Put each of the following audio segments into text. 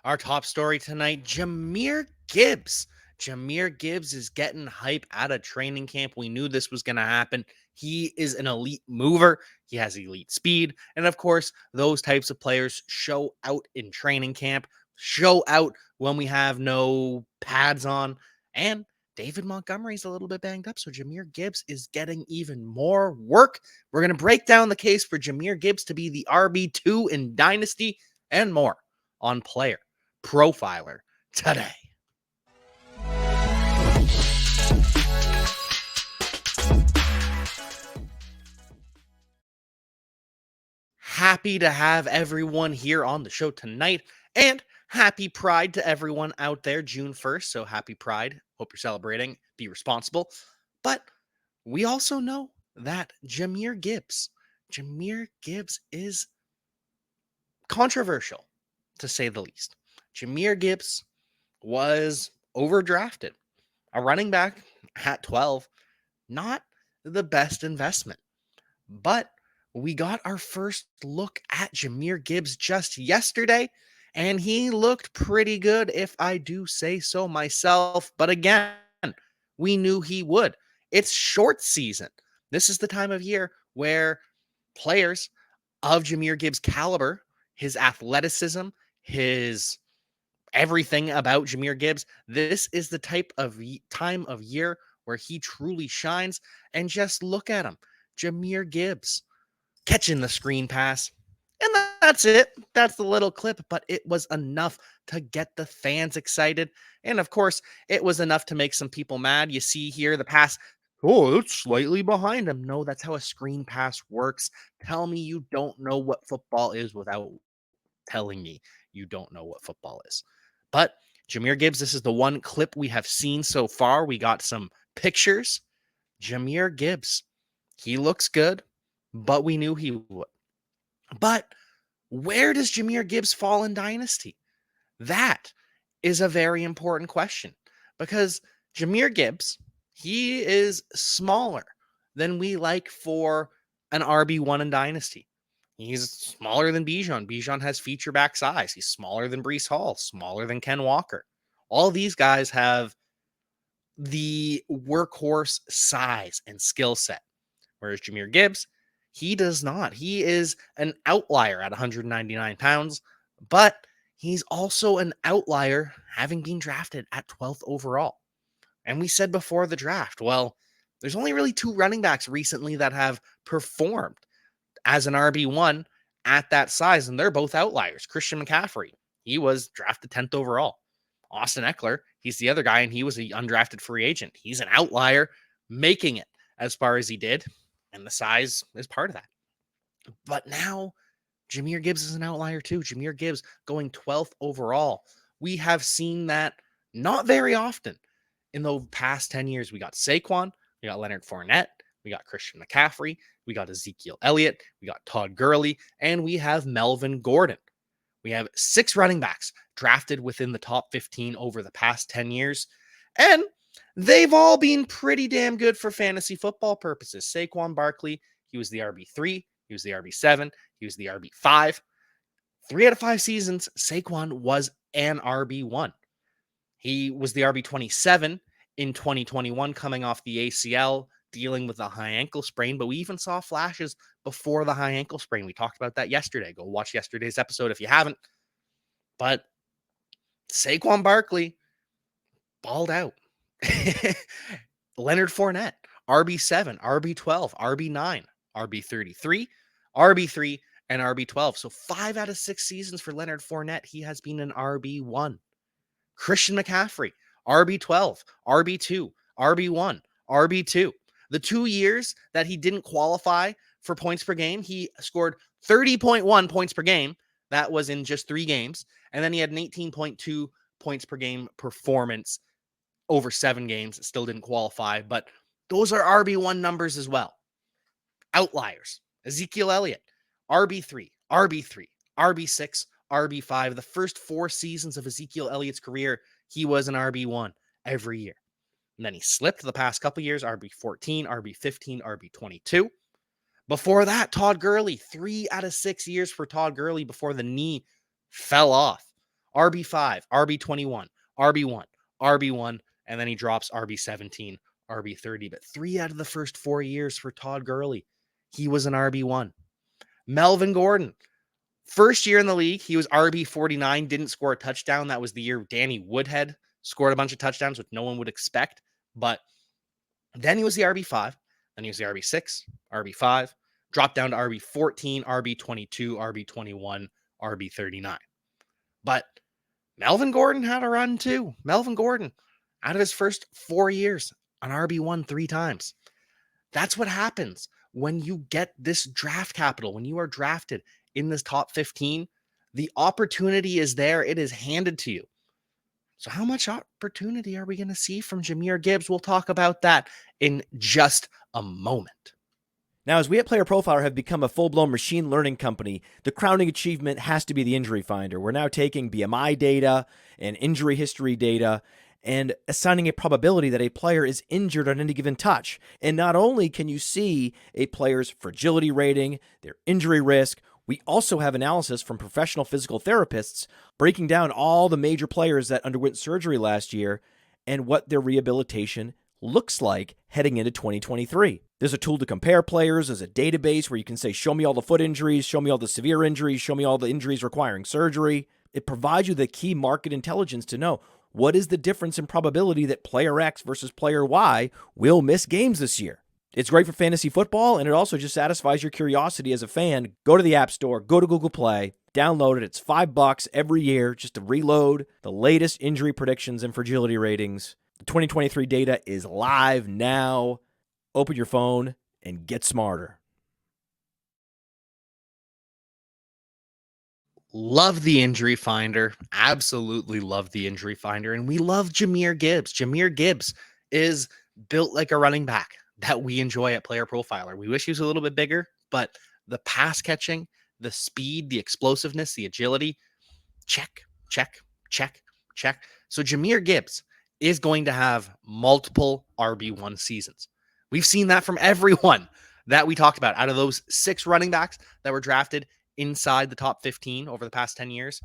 Our top story tonight, Jahmyr Gibbs. Jahmyr Gibbs is getting hype out of training camp. We knew this was going to happen. He is an elite mover. He has elite speed. And of course, those types of players show out in training camp, show out when we have no pads on. And David Montgomery's a little bit banged up. So Jahmyr Gibbs is getting even more work. We're going to break down the case for Jahmyr Gibbs to be the RB2 in Dynasty and more on Player Profiler today. Happy to have everyone here on the show tonight, and happy Pride to everyone out there, June 1st. So happy Pride. Hope you're celebrating. Be responsible. But we also know that Jahmyr Gibbs is controversial, to say the least. Jahmyr Gibbs was overdrafted. A running back at 12, not the best investment. But we got our first look at Jahmyr Gibbs just yesterday, and he looked pretty good, if I do say so myself. But again, we knew he would. It's short season. This is the time of year where players of Jahmyr Gibbs' caliber, his athleticism, his everything about Jahmyr Gibbs, this is the type of time of year where he truly shines. And just look at him, Jahmyr Gibbs catching the screen pass. And that's it. That's the little clip, but it was enough to get the fans excited. And of course, it was enough to make some people mad. You see here the pass. Oh, it's slightly behind him. No, that's how a screen pass works. Tell me you don't know what football is without telling me you don't know what football is. But Jahmyr Gibbs, this is the one clip we have seen so far. We got some pictures. Jahmyr Gibbs, he looks good, but we knew he would. But where does Jahmyr Gibbs fall in Dynasty? That is a very important question because Jahmyr Gibbs, he is smaller than we like for an RB1 in Dynasty. He's smaller than Bijan. Bijan has feature back size. He's smaller than Breece Hall, smaller than Ken Walker. All these guys have the workhorse size and skill set. Whereas Jahmyr Gibbs, he does not. He is an outlier at 199 pounds, but he's also an outlier having been drafted at 12th overall. And we said before the draft, well, there's only really two running backs recently that have performed as an RB1 at that size, and they're both outliers. Christian McCaffrey, he was drafted 10th overall. Austin Eckler, he's the other guy, and he was an undrafted free agent. He's an outlier making it as far as he did, and the size is part of that. But now Jahmyr Gibbs is an outlier too. Jahmyr Gibbs going 12th overall. We have seen that not very often in the past 10 years. We got Saquon, we got Leonard Fournette, we got Christian McCaffrey, we got Ezekiel Elliott, we got Todd Gurley, and we have Melvin Gordon. We have 6 running backs drafted within the top 15 over the past 10 years, and they've all been pretty damn good for fantasy football purposes. Saquon Barkley, he was the RB3, he was the RB7, he was the RB5. 3 out of 5 seasons, Saquon was an RB1. He was the RB27 in 2021 coming off the ACL, dealing with a high ankle sprain, but we even saw flashes before the high ankle sprain. We talked about that yesterday. Go watch yesterday's episode if you haven't. But Saquon Barkley balled out. Leonard Fournette, RB7, RB12, RB9, RB33, RB3, and RB12. So 5 out of 6 seasons for Leonard Fournette, he has been an RB1. Christian McCaffrey, RB12, RB2, RB1, RB2. The 2 years that he didn't qualify for points per game, he scored 30.1 points per game. That was in just 3 games. And then he had an 18.2 points per game performance over 7 games. Still didn't qualify, but those are RB1 numbers as well. Outliers. Ezekiel Elliott, RB3, RB3, RB6, RB5. The first 4 seasons of Ezekiel Elliott's career, he was an RB1 every year. And then he slipped the past couple years, RB14, RB15, RB22. Before that, Todd Gurley, 3 out of 6 years for Todd Gurley before the knee fell off. RB5, RB21, RB1, RB1, and then he drops RB17, RB30. But 3 out of the first 4 years for Todd Gurley, he was an RB1. Melvin Gordon, first year in the league, he was RB49, didn't score a touchdown. That was the year Danny Woodhead scored a bunch of touchdowns, which no one would expect. But then he was the RB5, then he was the RB6, RB5, dropped down to RB14, RB22, RB21, RB39. But Melvin Gordon had a run too. Melvin Gordon, out of his first 4 years, an RB1 3 times. That's what happens when you get this draft capital, when you are drafted in this top 15. The opportunity is there. It is handed to you. So how much opportunity are we going to see from Jahmyr Gibbs? We'll talk about that in just a moment. Now, as we at Player Profiler have become a full-blown machine learning company, the crowning achievement has to be the injury finder. We're now taking BMI data and injury history data and assigning a probability that a player is injured on any given touch. And not only can you see a player's fragility rating, their injury risk, we also have analysis from professional physical therapists breaking down all the major players that underwent surgery last year and what their rehabilitation looks like heading into 2023. There's a tool to compare players. There's a database where you can say, show me all the foot injuries, show me all the severe injuries, show me all the injuries requiring surgery. It provides you the key market intelligence to know what is the difference in probability that player X versus player Y will miss games this year. It's great for fantasy football, and it also just satisfies your curiosity as a fan. Go to the App Store, go to Google Play, download it. It's $5 every year just to reload the latest injury predictions and fragility ratings. The 2023 data is live now. Open your phone and get smarter. Love the injury finder. Absolutely love the injury finder. And we love Jahmyr Gibbs. Jahmyr Gibbs is built like a running back that we enjoy at Player Profiler. We wish he was a little bit bigger, but the pass catching, the speed, the explosiveness, the agility, check, check, check, check. So Jahmyr Gibbs is going to have multiple RB1 seasons. We've seen that from everyone that we talked about. Out of those 6 running backs that were drafted inside the top 15 over the past 10 years,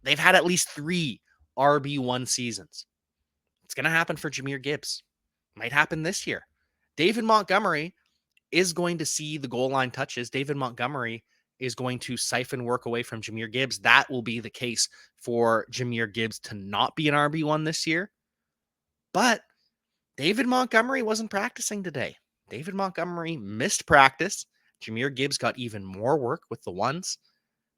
they've had at least 3 RB1 seasons. It's going to happen for Jahmyr Gibbs. Might happen this year. David Montgomery is going to see the goal line touches. David Montgomery is going to siphon work away from Jahmyr Gibbs. That will be the case for Jahmyr Gibbs to not be an RB1 this year. But David Montgomery wasn't practicing today. David Montgomery missed practice. Jahmyr Gibbs got even more work with the ones.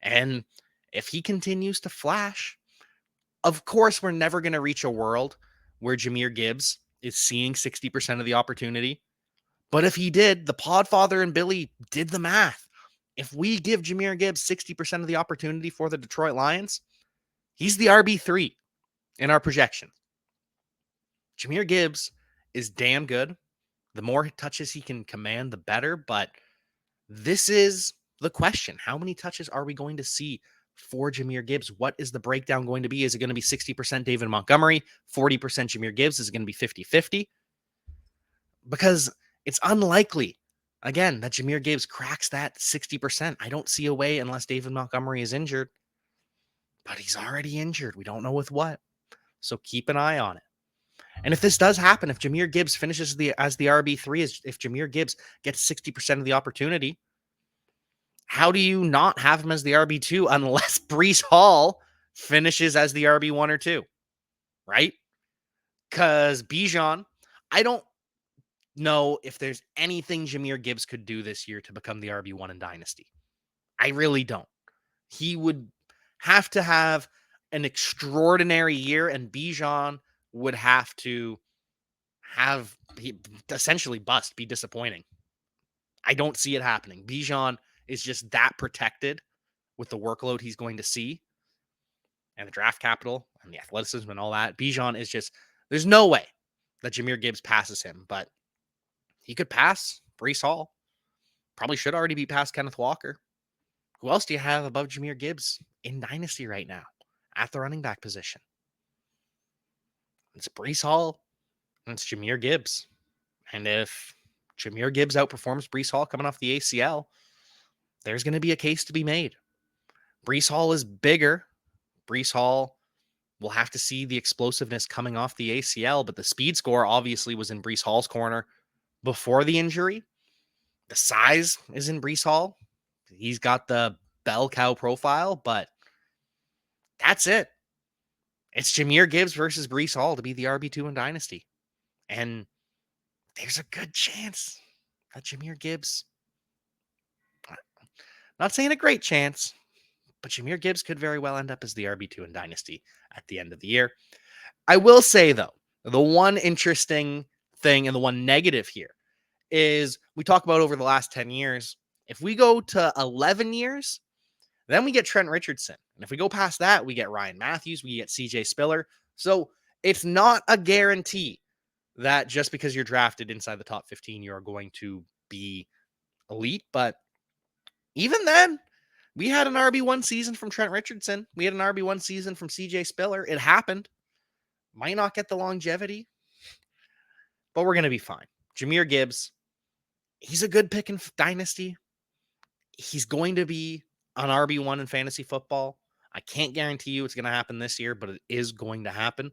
And if he continues to flash, of course, we're never going to reach a world where Jahmyr Gibbs is seeing 60% of the opportunity. But if he did, the Podfather and Billy did the math. If we give Jahmyr Gibbs 60% of the opportunity for the Detroit Lions, he's the RB3 in our projection. Jahmyr Gibbs is damn good. The more touches he can command, the better. But this is the question. How many touches are we going to see for Jahmyr Gibbs? What is the breakdown going to be? Is it going to be 60% David Montgomery, 40% Jahmyr Gibbs? Is it going to be 50-50? Because it's unlikely, again, that Jahmyr Gibbs cracks that 60%. I don't see a way unless David Montgomery is injured. But he's already injured. We don't know with what. So keep an eye on it. And if this does happen, if Jahmyr Gibbs finishes as the RB3, if Jahmyr Gibbs gets 60% of the opportunity, how do you not have him as the RB2 unless Breece Hall finishes as the RB1 or 2, right? Because Bijan, I don't know if there's anything Jahmyr Gibbs could do this year to become the RB1 in Dynasty. I really don't. He would have to have an extraordinary year, and Bijan would have to essentially be disappointing. I don't see it happening. Bijan is just that protected with the workload he's going to see and the draft capital and the athleticism and all that. Bijan is just, there's no way that Jahmyr Gibbs passes him, but he could pass Breece Hall. Probably should already be past Kenneth Walker. Who else do you have above Jahmyr Gibbs in Dynasty right now at the running back position? It's Breece Hall and it's Jahmyr Gibbs. And if Jahmyr Gibbs outperforms Breece Hall coming off the ACL, there's going to be a case to be made. Breece Hall is bigger. Breece Hall We'll have to see the explosiveness coming off the ACL, but the speed score obviously was in Breece Hall's corner before the injury. The size is in Breece Hall. He's got the bell cow profile, but that's it. It's Jahmyr Gibbs versus Breece Hall to be the RB2 in Dynasty. And there's a good chance that Jahmyr Gibbs, not saying a great chance, but Jahmyr Gibbs could very well end up as the RB2 in Dynasty at the end of the year. I will say, though, the one interesting thing and the one negative here is we talk about over the last 10 years. If we go to 11 years, then we get Trent Richardson. And if we go past that, we get Ryan Matthews, we get CJ Spiller. So it's not a guarantee that just because you're drafted inside the top 15, you're going to be elite. But even then, we had an RB1 season from Trent Richardson. We had an RB1 season from CJ Spiller. It happened. Might not get the longevity, but we're going to be fine. Jahmyr Gibbs, he's a good pick in Dynasty. He's going to be an RB1 in fantasy football. I can't guarantee you it's going to happen this year, but it is going to happen.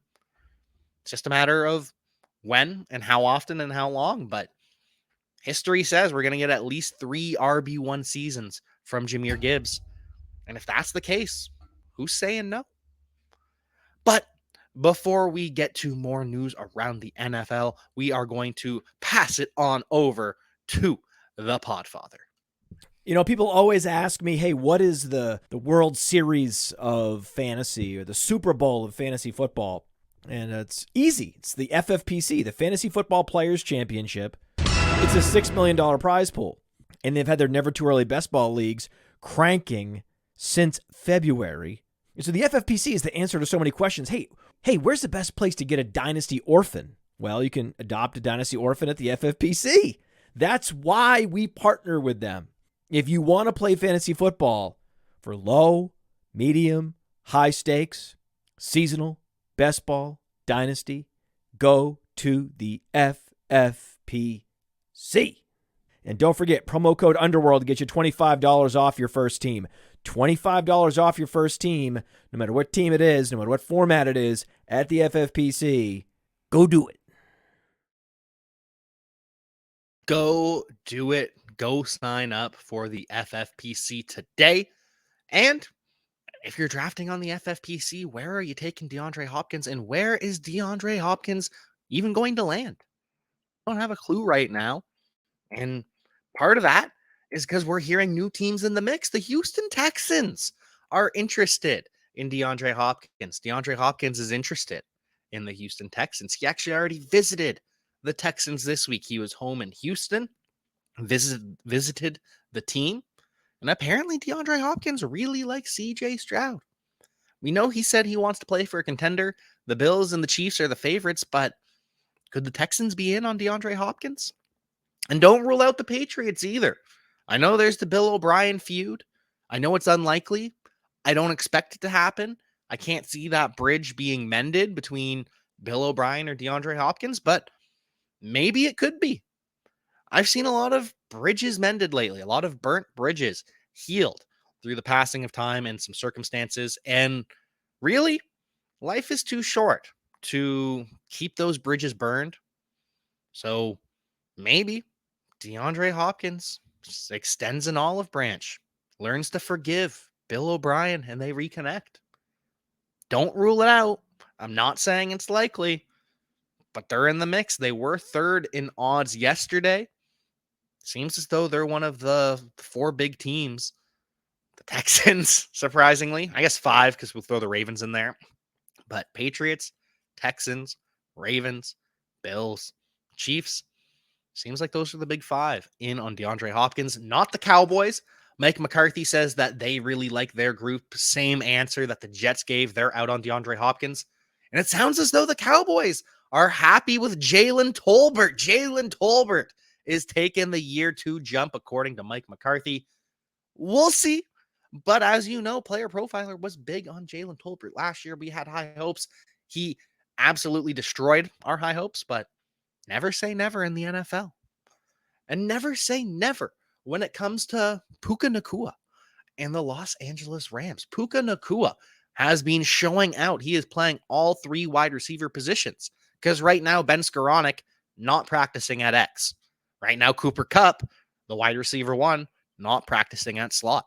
It's just a matter of when and how often and how long. But history says we're going to get at least 3 RB1 seasons from Jahmyr Gibbs. And if that's the case, who's saying no? But before we get to more news around the NFL, we are going to pass it on over to the Podfather. You know, people always ask me, hey, what is the World Series of fantasy or the Super Bowl of fantasy football? And it's easy. It's the FFPC, the Fantasy Football Players Championship. It's a $6 million prize pool. And they've had their Never Too Early Best Ball leagues cranking since February. And so the FFPC is the answer to so many questions. Hey, where's the best place to get a Dynasty Orphan? Well, you can adopt a Dynasty Orphan at the FFPC. That's why we partner with them. If you want to play fantasy football for low, medium, high stakes, seasonal, best ball, dynasty, go to the FFPC. And don't forget, promo code Underworld to get you $25 off your first team. $25 off your first team, no matter what team it is, no matter what format it is, at the FFPC. Go do it. Go do it. Go sign up for the FFPC today. And if you're drafting on the FFPC, where are you taking DeAndre Hopkins? And where is DeAndre Hopkins even going to land? I don't have a clue right now. And part of that is because we're hearing new teams in the mix. The Houston Texans are interested in DeAndre Hopkins. DeAndre Hopkins is interested in the Houston Texans. He actually already visited the Texans this week. He was home in Houston, visited the team, and apparently DeAndre Hopkins really likes CJ Stroud. We know he said he wants to play for a contender. The Bills and the Chiefs are the favorites, but could the Texans be in on DeAndre Hopkins? And don't rule out the Patriots either. I know there's the Bill O'Brien feud. I know it's unlikely. I don't expect it to happen. I can't see that bridge being mended between Bill O'Brien or DeAndre Hopkins, but maybe it could be. I've seen a lot of bridges mended lately, a lot of burnt bridges healed through the passing of time and some circumstances. And really, life is too short to keep those bridges burned. So maybe DeAndre Hopkins extends an olive branch, learns to forgive Bill O'Brien, and they reconnect. Don't rule it out. I'm not saying it's likely, but they're in the mix. They were third in odds yesterday. Seems as though they're one of the 4 big teams. The Texans, surprisingly. I guess 5 because we'll throw the Ravens in there. But Patriots, Texans, Ravens, Bills, Chiefs. Seems like those are the big 5 in on DeAndre Hopkins, not the Cowboys. Mike McCarthy says that they really like their group. Same answer that the Jets gave. They're out on DeAndre Hopkins. And it sounds as though the Cowboys are happy with Jalen Tolbert. Jalen Tolbert is taking the year 2 jump, according to Mike McCarthy. We'll see. But as you know, Player Profiler was big on Jalen Tolbert last year. We had high hopes. He absolutely destroyed our high hopes, but never say never in the NFL. And never say never when it comes to Puka Nacua and the Los Angeles Rams. Puka Nacua has been showing out. He is playing all 3 wide receiver positions because right now Ben Skoranek not practicing at X. Right now Cooper Kupp, the wide receiver 1, not practicing at slot.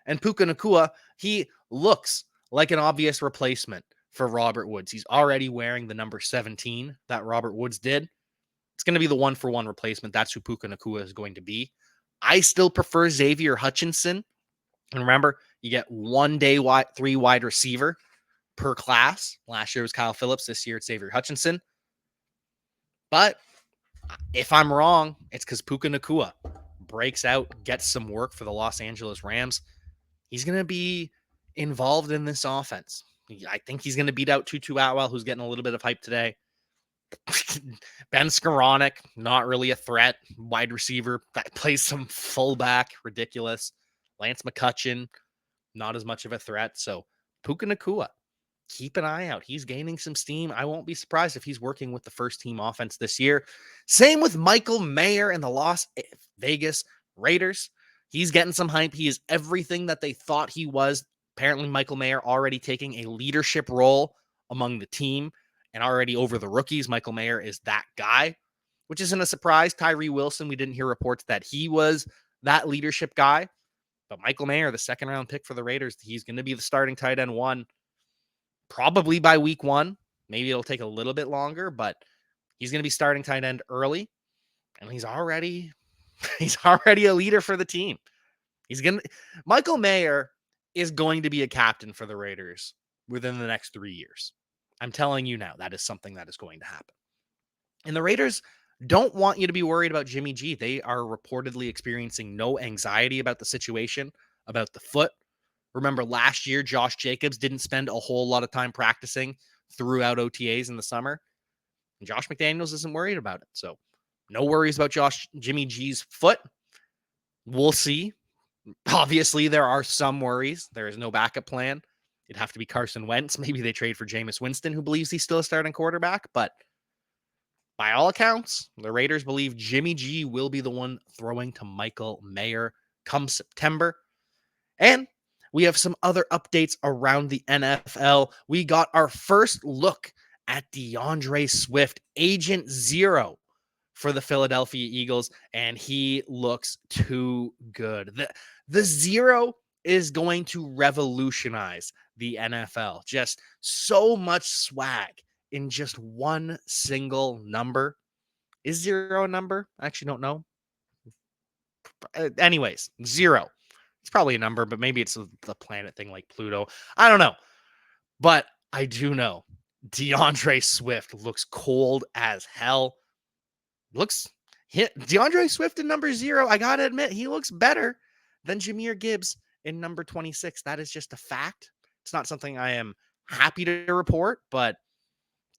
And Puka Nacua, he looks like an obvious replacement for Robert Woods. He's already wearing the number 17 that Robert Woods did. It's going to be the 1-for-1 replacement. That's who Puka Nacua is going to be. I still prefer Xavier Hutchinson. And remember, you get 1 day 3 wide receiver per class. Last year was Kyle Phillips. This year it's Xavier Hutchinson. But if I'm wrong, it's because Puka Nacua breaks out, gets some work for the Los Angeles Rams. He's going to be involved in this offense. I think he's going to beat out Tutu Atwell, who's getting a little bit of hype today. Ben Skoranek, not really a threat. Wide receiver that plays some fullback, ridiculous. Lance McCutcheon, not as much of a threat. So Puka Nacua, keep an eye out. He's gaining some steam. I won't be surprised if he's working with the first team offense this year. Same with Michael Mayer and the Las Vegas Raiders. He's getting some hype. He is everything that they thought he was. Apparently, Michael Mayer already taking a leadership role among the team and already over the rookies. Michael Mayer is that guy, which isn't a surprise. Tyree Wilson, we didn't hear reports that he was that leadership guy. But Michael Mayer, the 2nd-round pick for the Raiders, he's going to be the starting tight end 1 probably by week 1. Maybe it'll take a little bit longer, but he's going to be starting tight end early. And he's already a leader for the team. Michael Mayer is going to be a captain for the Raiders within the next 3 years. I'm telling you now, that is something that is going to happen. And the Raiders don't want you to be worried about Jimmy G. They are reportedly experiencing no anxiety about the situation, about the foot. Remember last year, Josh Jacobs didn't spend a whole lot of time practicing throughout OTAs in the summer. And Josh McDaniels isn't worried about it. So no worries about Jimmy G's foot. We'll see. Obviously, there are some worries. There is no backup plan. It'd have to be Carson Wentz. Maybe they trade for Jameis Winston, who believes he's still a starting quarterback. But by all accounts, the Raiders believe Jimmy G will be the one throwing to Michael Mayer come September. And we have some other updates around the NFL. We got our first look at DeAndre Swift, Agent Zero for the Philadelphia Eagles, and he looks too good. The zero is going to revolutionize the NFL. Just so much swag in just one single number. Is 0 a number? I actually don't know. Anyways, 0. It's probably a number, but maybe it's the planet thing like Pluto. I don't know. But I do know DeAndre Swift looks cold as hell. DeAndre Swift in number 0, I got to admit, he looks better than Jahmyr Gibbs in number 26. That is just a fact. It's not something I am happy to report, but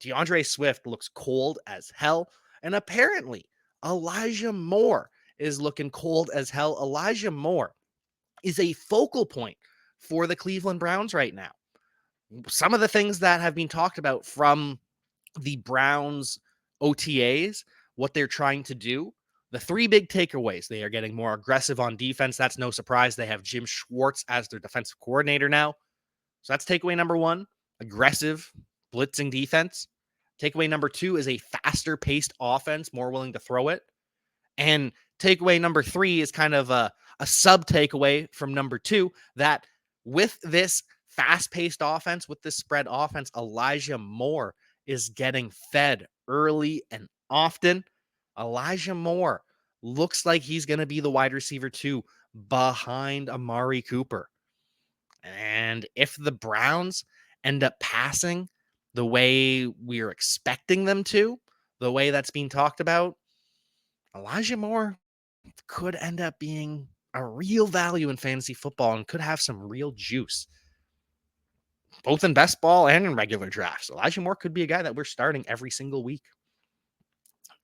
DeAndre Swift looks cold as hell. And apparently, Elijah Moore is looking cold as hell. Elijah Moore is a focal point for the Cleveland Browns right now. Some of the things that have been talked about from the Browns OTAs, what they're trying to do, the 3 big takeaways. They are getting more aggressive on defense. That's no surprise. They have Jim Schwartz as their defensive coordinator now. So that's takeaway number 1, aggressive blitzing defense. Takeaway number 2 is a faster paced offense, more willing to throw it. And takeaway number 3 is kind of a sub takeaway from number 2, that with this fast paced offense, with this spread offense, Elijah Moore is getting fed early and often. Elijah Moore looks like he's going to be the wide receiver 2 behind Amari Cooper. And if the Browns end up passing the way we're expecting them to, the way that's being talked about, Elijah Moore could end up being a real value in fantasy football and could have some real juice, both in best ball and in regular drafts. Elijah Moore could be a guy that we're starting every single week.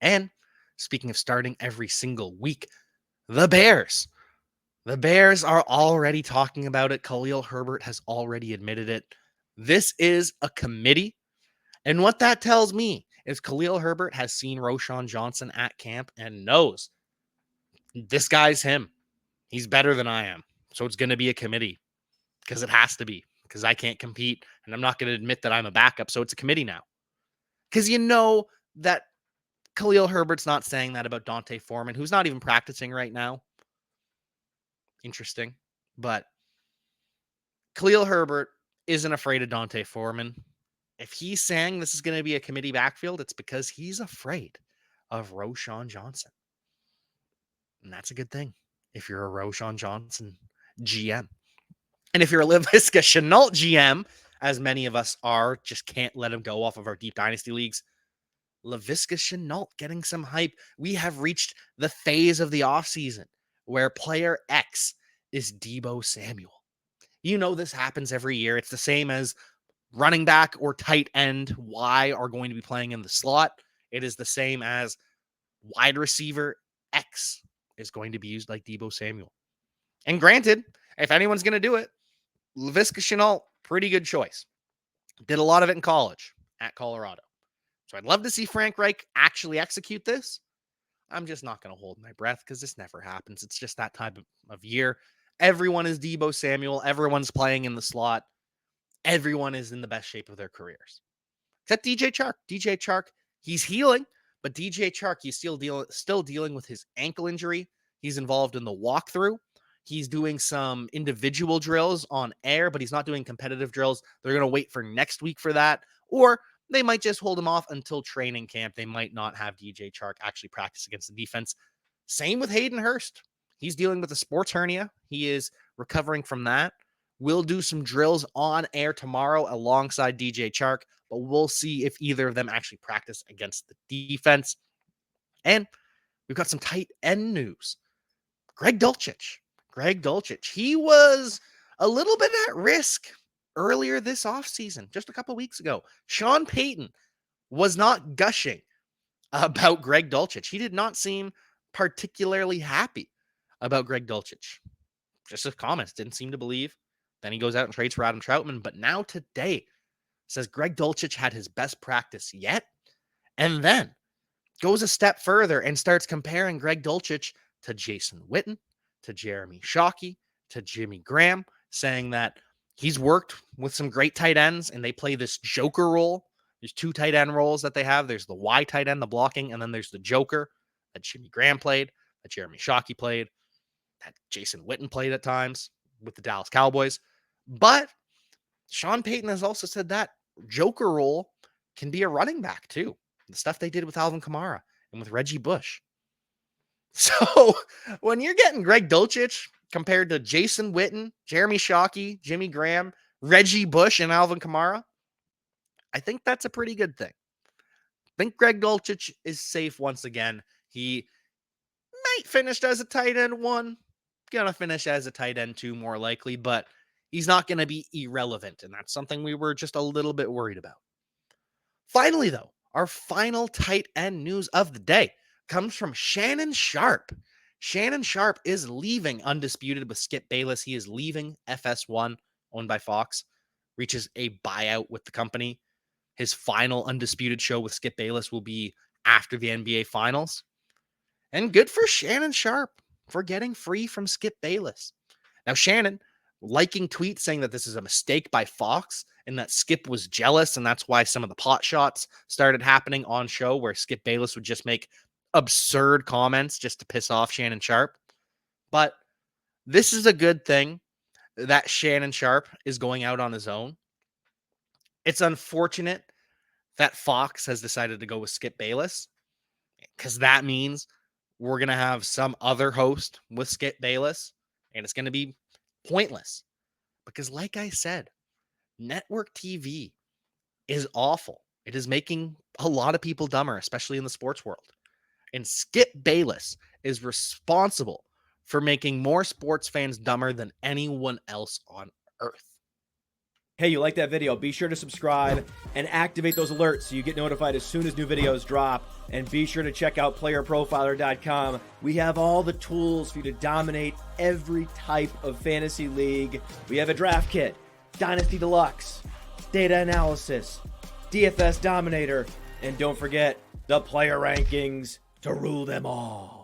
And speaking of starting every single week, the Bears. The Bears are already talking about it. Khalil Herbert has already admitted it. This is a committee. And what that tells me is Khalil Herbert has seen Roschon Johnson at camp and knows this guy's him. He's better than I am. So it's going to be a committee because it has to be. because I can't compete and I'm not going to admit that I'm a backup. So it's a committee now. Because you know that Khalil Herbert's not saying that about Dante Foreman, who's not even practicing right now. Interesting. But Khalil Herbert isn't afraid of Dante Foreman. If he's saying this is going to be a committee backfield, it's because he's afraid of Roschon Johnson. And that's a good thing if you're a Roschon Johnson GM. And if you're a Laviska Shenault GM, as many of us are, just can't let him go off of our deep dynasty leagues, Laviska Shenault getting some hype. We have reached the phase of the offseason where player X is Deebo Samuel. You know this happens every year. It's the same as running back or tight end Y are going to be playing in the slot. It is the same as wide receiver X is going to be used like Deebo Samuel. And granted, if anyone's going to do it, Laviska Shenault, pretty good choice. Did a lot of it in college at Colorado. So I'd love to see Frank Reich actually execute this. I'm just not going to hold my breath because this never happens. It's just that type of year. Everyone is Deebo Samuel. Everyone's playing in the slot. Everyone is in the best shape of their careers. Except DJ Chark. DJ Chark, he's healing, but DJ Chark, he's still dealing with his ankle injury. He's involved in the walkthrough. He's doing some individual drills on air, but he's not doing competitive drills. They're going to wait for next week for that, or they might just hold him off until training camp. They might not have DJ Chark actually practice against the defense. Same with Hayden Hurst. He's dealing with a sports hernia. He is recovering from that. We'll do some drills on air tomorrow alongside DJ Chark, but we'll see if either of them actually practice against the defense. And we've got some tight end news. Greg Dulcich, he was a little bit at risk earlier this offseason, just a couple weeks ago. Sean Payton was not gushing about Greg Dulcich. He did not seem particularly happy about Greg Dulcich. Just his comments, didn't seem to believe. Then he goes out and trades for Adam Troutman. But now today says Greg Dulcich had his best practice yet. And then goes a step further and starts comparing Greg Dulcich to Jason Witten, to Jeremy Shockey, to Jimmy Graham, saying that he's worked with some great tight ends and they play this joker role. There's two tight end roles that they have. There's the Y tight end, the blocking, and then there's the joker that Jimmy Graham played, that Jeremy Shockey played, that Jason Witten played at times with the Dallas Cowboys. But Sean Payton has also said that joker role can be a running back too. The stuff they did with Alvin Kamara and with Reggie Bush. So when you're getting Greg Dulcich compared to Jason Witten, Jeremy Shockey, Jimmy Graham, Reggie Bush, and Alvin Kamara, I think that's a pretty good thing. I think Greg Dulcich is safe once again. He might finish as a tight end 1, gonna finish as a tight end 2 more likely, but he's not going to be irrelevant, and that's something we were just a little bit worried about. Finally, though, our final tight end news of the day comes from Shannon Sharpe. Shannon Sharpe is leaving Undisputed with Skip Bayless. He is leaving FS1, owned by Fox, reaches a buyout with the company. His final Undisputed show with Skip Bayless will be after the NBA Finals. And good for Shannon Sharpe for getting free from Skip Bayless. Now, Shannon liking tweets saying that this is a mistake by Fox and that Skip was jealous, and that's why some of the pot shots started happening on show where Skip Bayless would just make absurd comments just to piss off Shannon Sharpe. But this is a good thing that Shannon Sharpe is going out on his own. It's unfortunate that Fox has decided to go with Skip Bayless because that means we're going to have some other host with Skip Bayless, and it's going to be pointless because, like I said, network TV is awful. It is making a lot of people dumber, especially in the sports world. And Skip Bayless is responsible for making more sports fans dumber than anyone else on earth. Hey, you like that video? Be sure to subscribe and activate those alerts so you get notified as soon as new videos drop. And be sure to check out PlayerProfiler.com. We have all the tools for you to dominate every type of fantasy league. We have a draft kit, Dynasty Deluxe, data analysis, DFS Dominator, and don't forget the player rankings to rule them all.